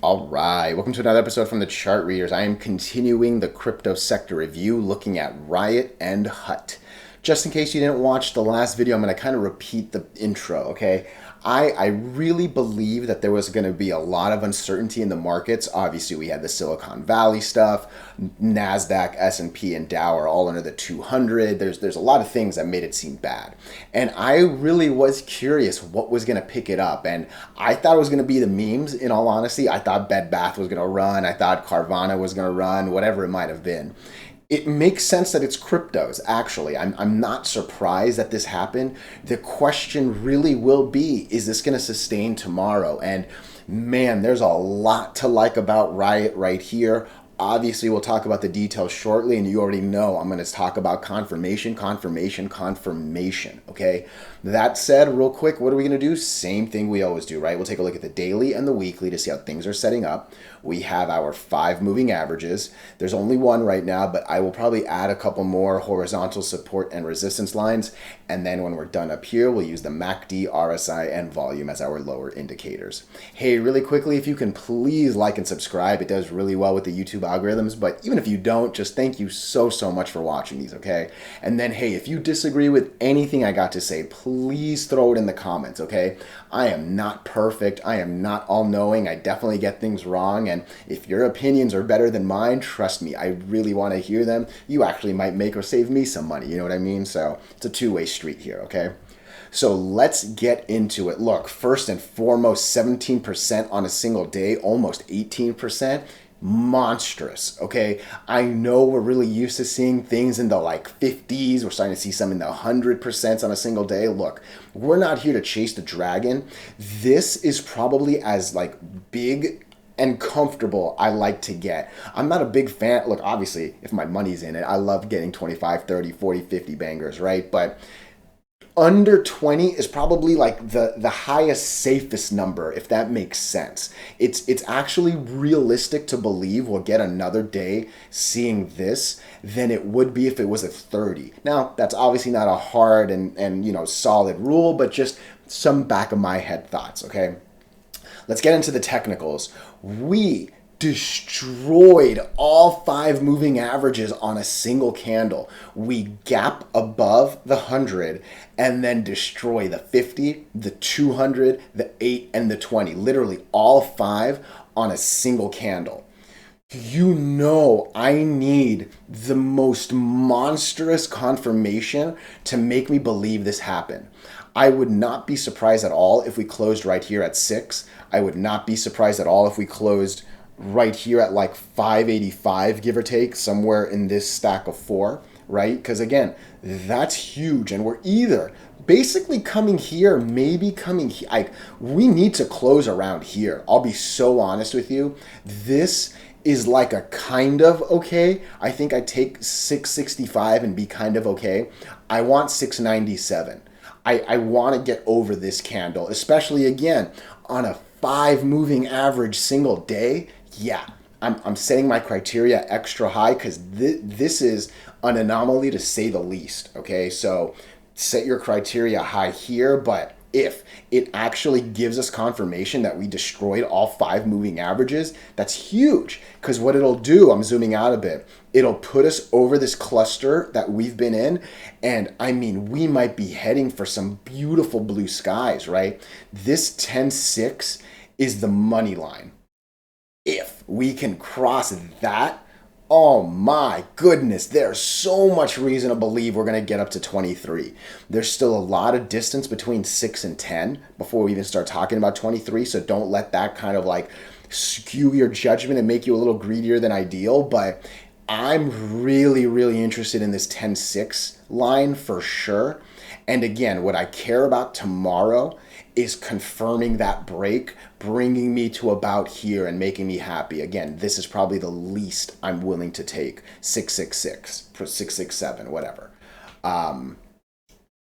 All right, welcome to another episode from the Chart Readers. I am continuing the crypto sector review looking at RIOT and RIOT. Just in case you didn't watch the last video, I'm going to kind of repeat the intro, okay? I really believe that there was going to be a lot of uncertainty in the markets. Obviously, we had the Silicon Valley stuff, NASDAQ, S&P, and Dow are all under the 200. There's a lot of things that made it seem bad. And I really was curious what was going to pick it up. And I thought it was going to be the memes, in all honesty. I thought Bed Bath was going to run. I thought Carvana was going to run, whatever it might have been. It makes sense that it's cryptos, actually. I'm not surprised that this happened. The question really will be, is this going to sustain tomorrow? And man, there's a lot to like about RIOT right here. Obviously, we'll talk about the details shortly, and you already know I'm going to talk about confirmation, okay? That said, real quick, what are we going to do? Same thing we always do, right? We'll take a look at the daily and the weekly to see how things are setting up. We have our 5 moving averages. There's only one right now, but I will probably add a couple more horizontal support and resistance lines. And then when we're done up here, we'll use the MACD, RSI, and volume as our lower indicators. Hey, really quickly, if you can please like and subscribe. It does really well with the YouTube algorithms, but even if you don't, just thank you so much for watching these, okay? And then, hey, if you disagree with anything I got to say, please throw it in the comments, okay? I am not perfect. I am not all-knowing. I definitely get things wrong, and if your opinions are better than mine, trust me, I really want to hear them. You actually might make or save me some money, you know what I mean? So it's a two-way street here, okay? So let's get into it. Look, first and foremost, 17% on a single day, almost 18%. Monstrous, okay? I know we're really used to seeing things in the like 50s. We're starting to see some in the 100% on a single day. Look, we're not here to chase the dragon. This is probably as like big and comfortable I like to get. I'm not a big fan. Look, obviously, if my money's in it, I love getting 25, 30, 40, 50 bangers, right? But under 20 is probably like the highest, safest number, if that makes sense. It's actually realistic to believe we'll get another day seeing this than it would be if it was a 30. Now, that's obviously not a hard and solid rule, but just some back of my head thoughts, okay? Let's get into the technicals. We destroyed all 5 moving averages on a single candle. We gap above the 100 and then destroy the 50, the 200, the 8, and the 20. Literally all 5 on a single candle. You know I need the most monstrous confirmation to make me believe this happened. I would not be surprised at all if we closed right here at 6. I would not be surprised at all if we closed right here at like 585, give or take, somewhere in this stack of 4, right? Because again, that's huge. And we're either basically coming here, maybe coming here. Like, we need to close around here. I'll be so honest with you. This is like a kind of okay. I think I take 665 and be kind of okay. I want 697. I want to get over this candle, especially again on a 5 moving average single day. Yeah, I'm setting my criteria extra high because this is an anomaly to say the least, okay? So set your criteria high here, but if it actually gives us confirmation that we destroyed all 5 moving averages, that's huge, because what it'll do, I'm zooming out a bit, it'll put us over this cluster that we've been in, and I mean, we might be heading for some beautiful blue skies, right? This 10.6 is the money line. If we can cross that, oh my goodness, there's so much reason to believe we're going to get up to 23. There's still a lot of distance between 6 and 10 before we even start talking about 23, so don't let that kind of like skew your judgment and make you a little greedier than ideal, but I'm really interested in this 10.6 line for sure. And again, what I care about tomorrow is confirming that break, bringing me to about here and making me happy. Again, this is probably the least I'm willing to take, 666, 667, whatever.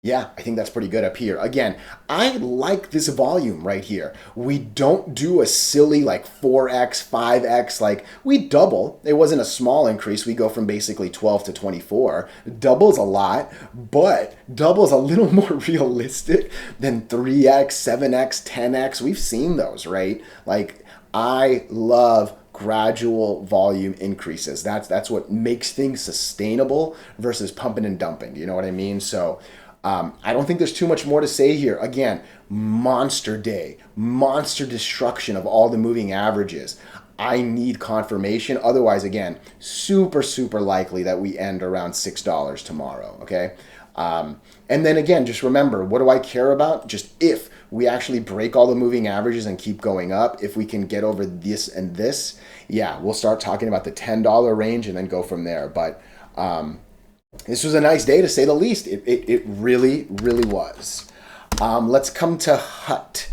Yeah, I think that's pretty good up here. Again, I like this volume right here. We don't do a silly like 4x, 5x, like we double. It wasn't a small increase. We go from basically 12 to 24. Double's a lot, but double's a little more realistic than 3x, 7x, 10x. We've seen those, right? Like I love gradual volume increases. That's what makes things sustainable versus pumping and dumping. You know what I mean? So I don't think there's too much more to say here. Again, monster day, monster destruction of all the moving averages. I need confirmation. Otherwise, again, super, super likely that we end around $6 tomorrow. Okay. And then again, just remember, what do I care about? Just if we actually break all the moving averages and keep going up, if we can get over this and this, yeah, we'll start talking about the $10 range and then go from there. But this was a nice day to say the least. It really, really was. Let's come to Hut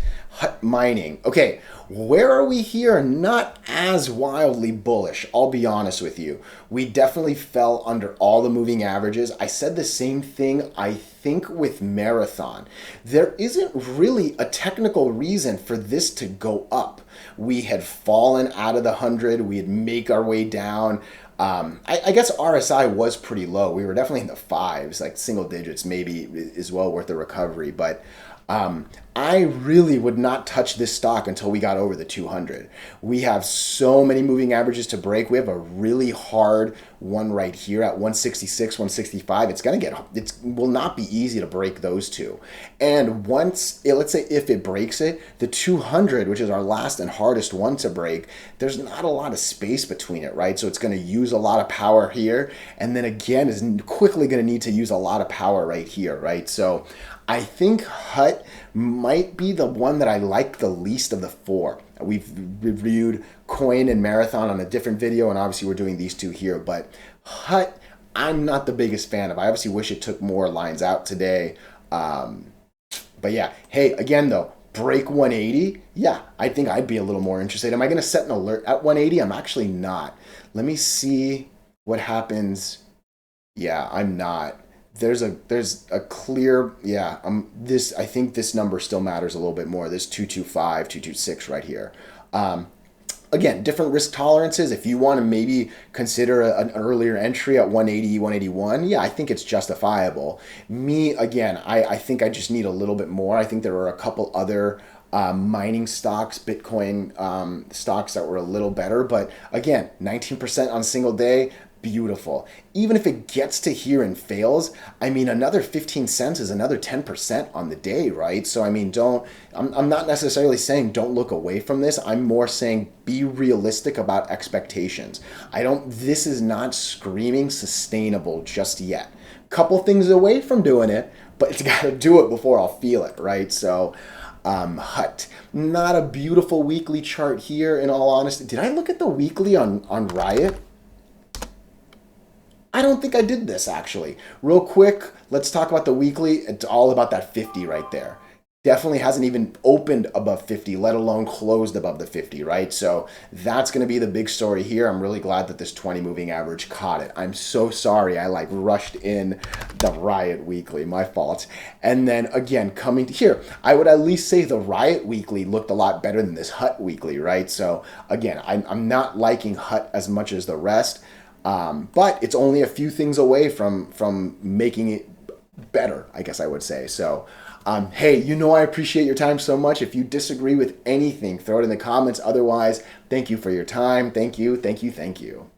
mining. Okay, where are we here? Not as wildly bullish, I'll be honest with you. We definitely fell under all the moving averages. I said the same thing, I think, with Marathon. There isn't really a technical reason for this to go up. We had fallen out of the 100. We'd make our way down. I guess RSI was pretty low. We were definitely in the fives, like single digits maybe is well worth a recovery. But I really would not touch this stock until we got over the 200. We have so many moving averages to break. We have a really hard one right here at 166, 165. It will not be easy to break those two. And once, let's say if it breaks it, the 200, which is our last and hardest one to break, there's not a lot of space between it, right? So it's going to use a lot of power here. And then again, is quickly going to need to use a lot of power right here, right? So I think Hut might be the one that I like the least of the four. We've reviewed Coin and Marathon on a different video, and obviously we're doing these two here. But Hut, I'm not the biggest fan of. I obviously wish it took more lines out today. But yeah, hey, again though, break 180, yeah, I think I'd be a little more interested. Am I going to set an alert at 180? I'm actually not. Let me see what happens. Yeah, I'm not. There's a clear, yeah, I think this number still matters a little bit more. This 225, 226 right here. Again, different risk tolerances. If you want to maybe consider an earlier entry at 180, 181, yeah, I think it's justifiable. Me, again, I think I just need a little bit more. I think there are a couple other mining stocks, Bitcoin stocks that were a little better. But again, 19% on a single day, beautiful. Even if it gets to here and fails, I mean, another 15 cents is another 10% on the day, right? So, I mean, I'm not necessarily saying don't look away from this. I'm more saying be realistic about expectations. This is not screaming sustainable just yet. Couple things away from doing it, but it's got to do it before I'll feel it, right? So, Hut, not a beautiful weekly chart here, in all honesty. Did I look at the weekly on RIOT? I don't think I did this, actually. Real quick, let's talk about the weekly. It's all about that 50 right there. Definitely hasn't even opened above 50, let alone closed above the 50, right? So that's going to be the big story here. I'm really glad that this 20 moving average caught it. I'm so sorry I rushed in the RIOT weekly, my fault. And then again, coming to here, I would at least say the RIOT weekly looked a lot better than this Hut weekly, right? So again, I'm not liking Hut as much as the rest. But it's only a few things away from making it better, I guess I would say. So, hey, I appreciate your time so much. If you disagree with anything, throw it in the comments. Otherwise, thank you for your time. Thank you, thank you, thank you.